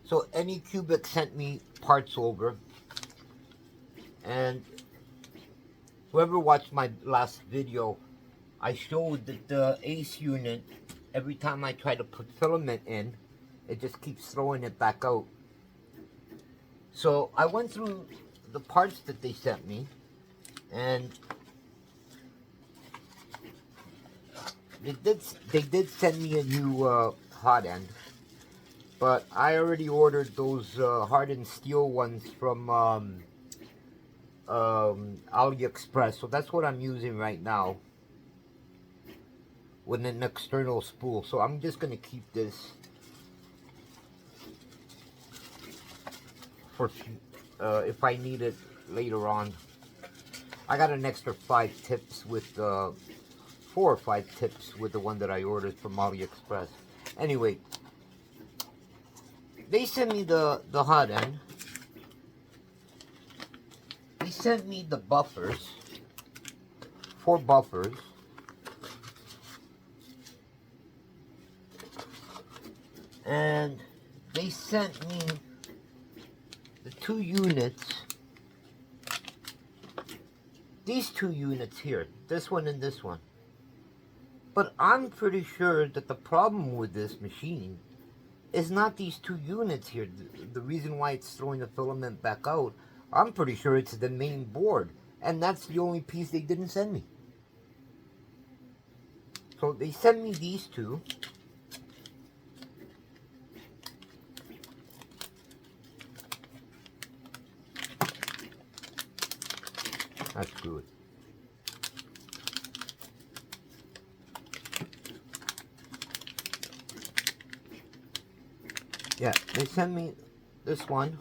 So Anycubic sent me parts over, and whoever watched my last video, I showed that the ACE unit, every time I try to put filament in, it just keeps throwing it back out. So I went through the parts that they sent me, and they did send me a new hot end, but I already ordered those hardened steel ones from AliExpress, so that's what I'm using right now with an external spool. So I'm just gonna keep this for if I need it later on. I got an extra 5 tips with 4 or 5 tips with the one that I ordered from AliExpress. Anyway, they sent me the hot end. They sent me the buffers, 4 buffers. And they sent me the 2 units. These 2 units here, this one and this one. But I'm pretty sure that the problem with this machine is not these 2 units here. The reason why it's throwing the filament back out, I'm pretty sure it's the main board. And that's the only piece they didn't send me. So they sent me these 2. That's good. Yeah, they sent me this one.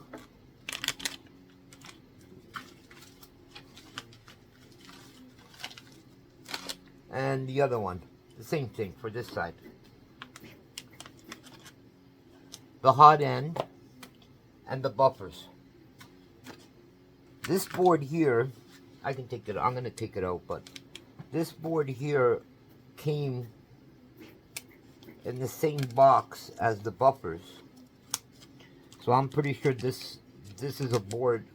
And the other one. The same thing for this side. The hot end and the buffers. This board here, I can take it, I'm going to take it out, but this board here came in the same box as the buffers. So I'm pretty sure this is a board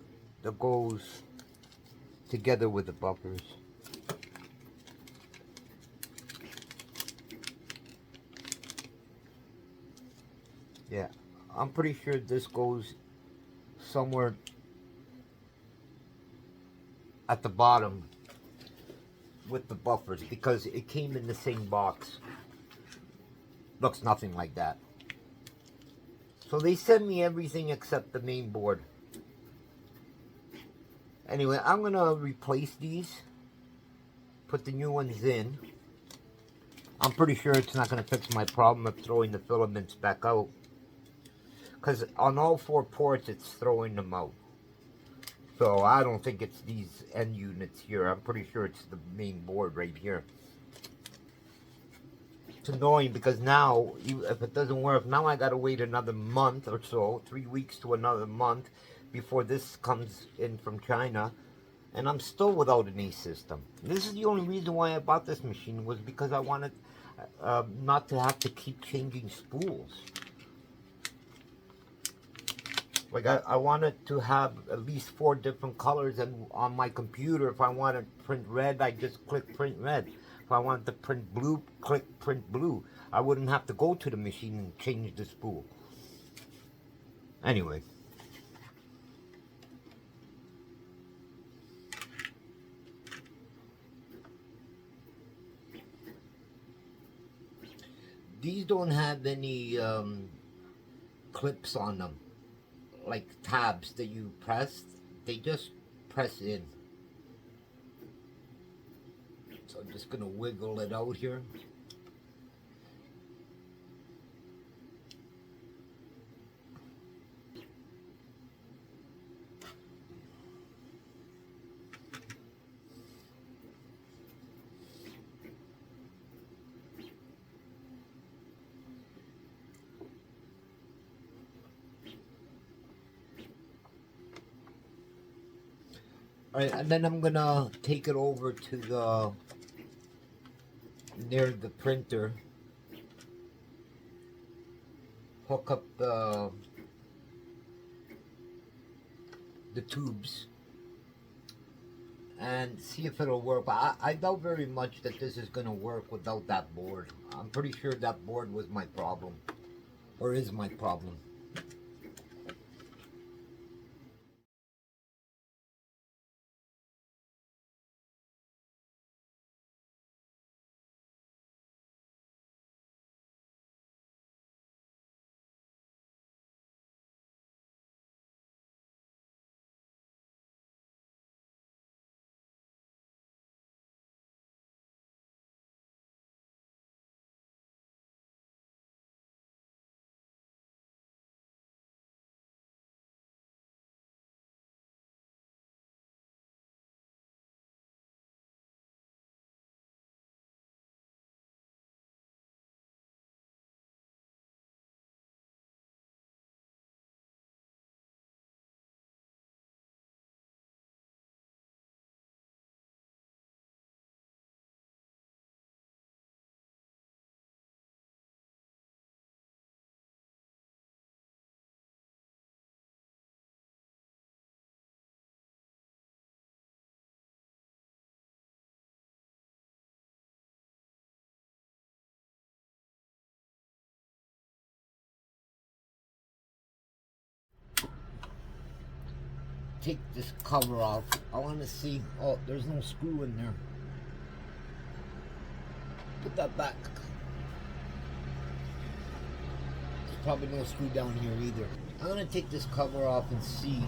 that goes together with the buffers. Yeah, I'm pretty sure this goes somewhere at the bottom with the buffers because it came in the same box. Looks nothing like that. So they sent me everything except the main board. Anyway, I'm gonna replace these, put the new ones in. I'm pretty sure it's not gonna fix my problem of throwing the filaments back out, because on all 4 ports it's throwing them out. So I don't think it's these end units here. I'm pretty sure it's the main board right here. It's annoying because now, if it doesn't work, now I gotta wait another month or so, 3 weeks to another month, before this comes in from China, and I'm still without an ACE system. This is the only reason why I bought this machine, was because I wanted not to have to keep changing spools. Like I wanted to have at least 4 different colors, and on my computer, if I want to print red, I just click print red. If I wanted to print blue, click print blue. I wouldn't have to go to the machine and change the spool. Anyway. These don't have any clips on them, like tabs that you press. They just press in. So I'm just gonna wiggle it out here. Alright, and then I'm gonna take it over to the near the printer, hook up the the tubes and see if it'll work. But I doubt very much that this is going to work without that board. I'm pretty sure that board was my problem, or is my problem. Take this cover off. I want to see. Oh, there's no screw in there. Put that back. There's probably no screw down here either. I'm going to take this cover off and see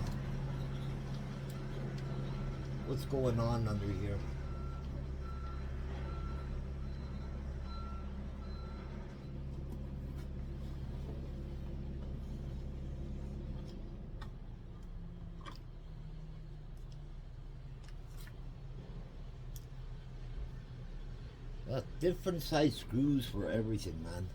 what's going on under here. Different size screws for everything, man.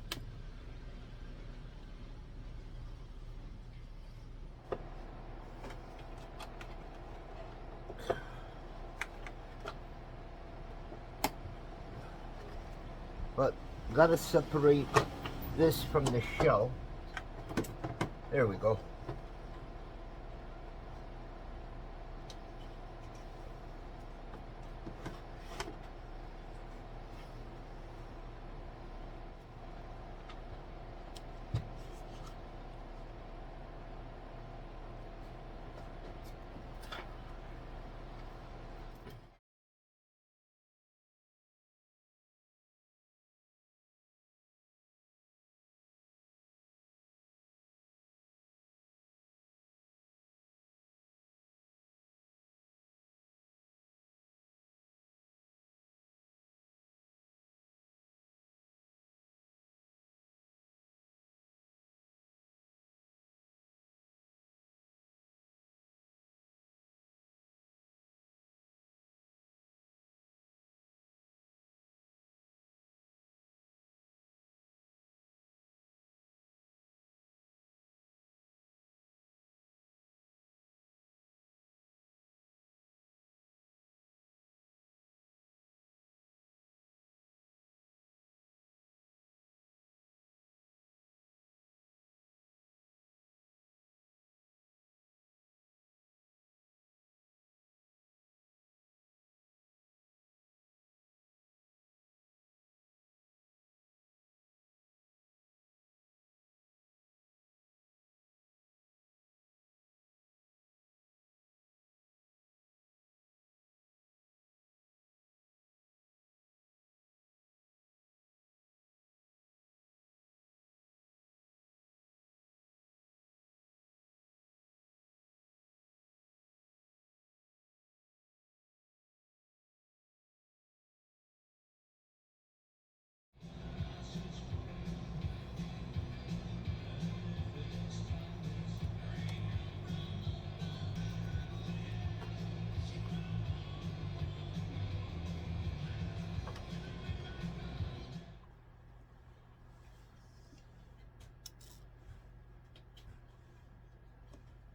But gotta separate this from the shell. There we go.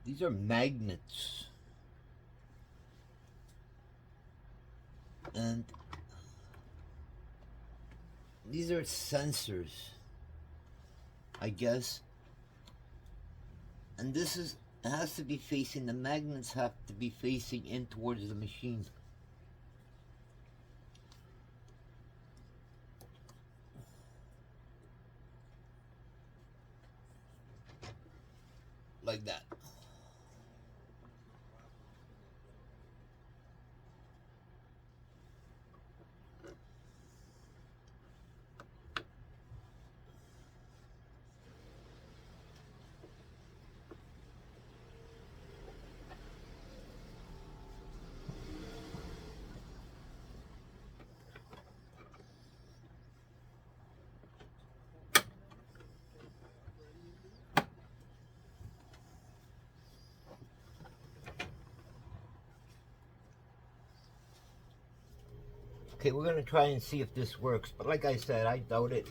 These are magnets. And these are sensors, I guess. And this is It has to be facing, the magnets have to be facing in towards the machine. Like that. Okay, we're going to try and see if this works, but like I said, I doubt it.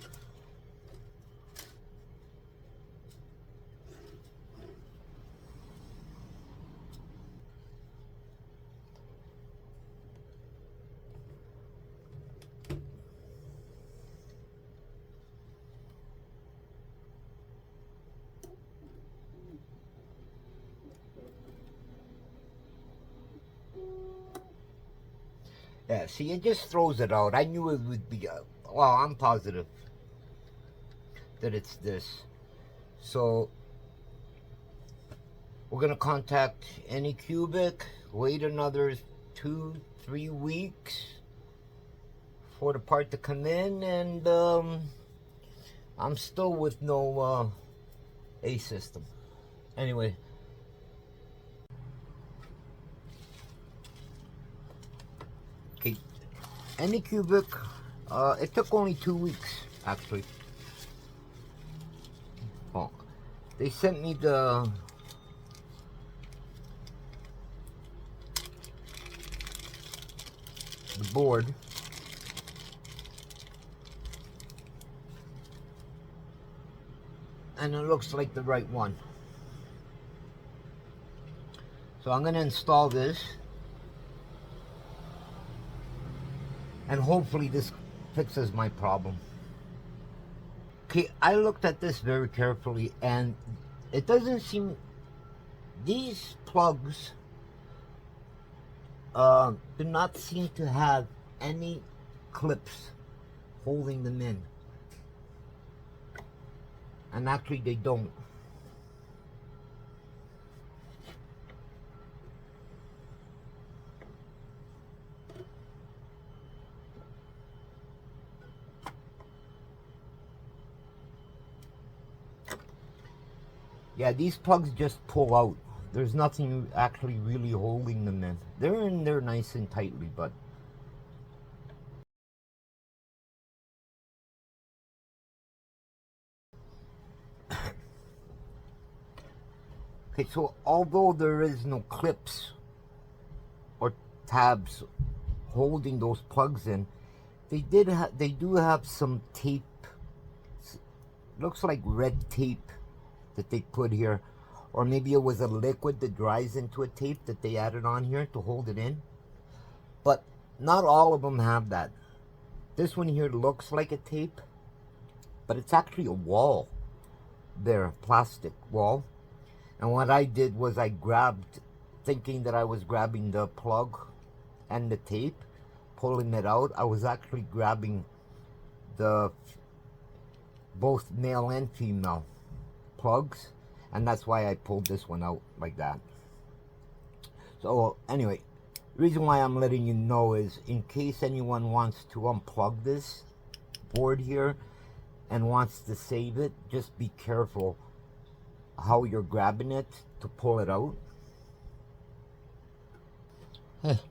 Yeah, see, it just throws it out. I knew it would be, well, I'm positive that it's this. So, we're going to contact Anycubic, wait another 2-3 weeks for the part to come in, and I'm still with no A system. Anyway. Okay, Anycubic, it took only 2 weeks, actually. Oh, they sent me the board. And it looks like the right one. So I'm going to install this. And hopefully this fixes my problem. Okay, I looked at this very carefully and it doesn't seem... These plugs do not seem to have any clips holding them in. And actually they don't. Yeah, these plugs just pull out. There's nothing actually really holding them in. They're in there nice and tightly, but... Okay, so although there is no clips or tabs holding those plugs in, they do have some tape. Looks like red tape that they put here, or maybe it was a liquid that dries into a tape that they added on here to hold it in. But not all of them have that. This one here looks like a tape, but it's actually a wall there, plastic wall. And what I did was I grabbed, thinking that I was grabbing the plug and the tape, pulling it out. I was actually grabbing the both male and female plugs, and that's why I pulled this one out like that. So anyway, reason why I'm letting you know is in case anyone wants to unplug this board here and wants to save it, just be careful how you're grabbing it to pull it out.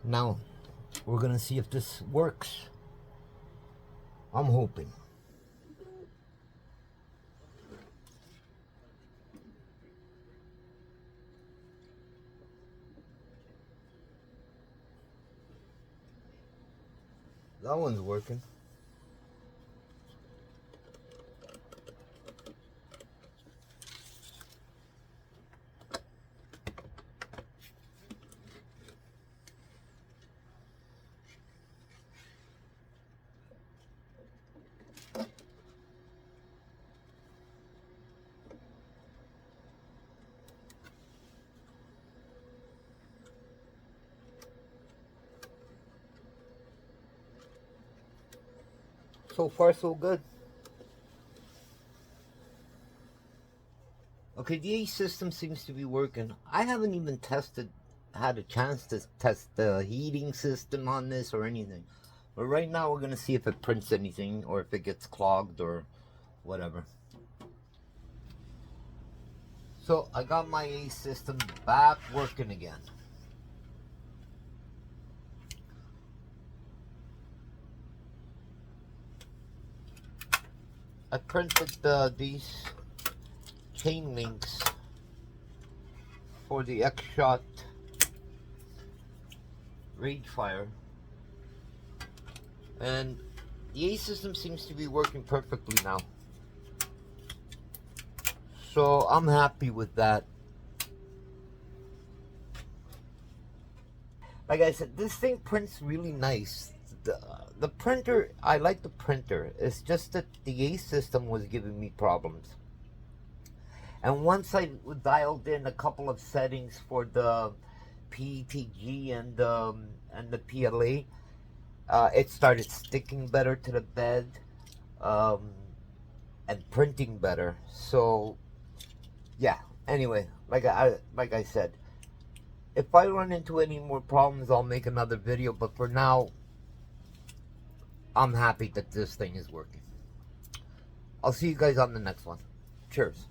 Now we're gonna see if this works. I'm hoping. That one's working. So far, so good. Okay, the A system seems to be working. I haven't even had a chance to test the heating system on this or anything. But right now we're going to see if it prints anything or if it gets clogged or whatever. So I got my A system back working again. I printed these chain links for the X-Shot Ragefire, and the A system seems to be working perfectly now. So I'm happy with that. Like I said, this thing prints really nice. The printer, I like the printer. It's just that the A system was giving me problems. And once I dialed in a couple of settings for the PETG and the PLA, it started sticking better to the bed and printing better. So yeah. Anyway, like I said, if I run into any more problems, I'll make another video. But for now, I'm happy that this thing is working. I'll see you guys on the next one. Cheers.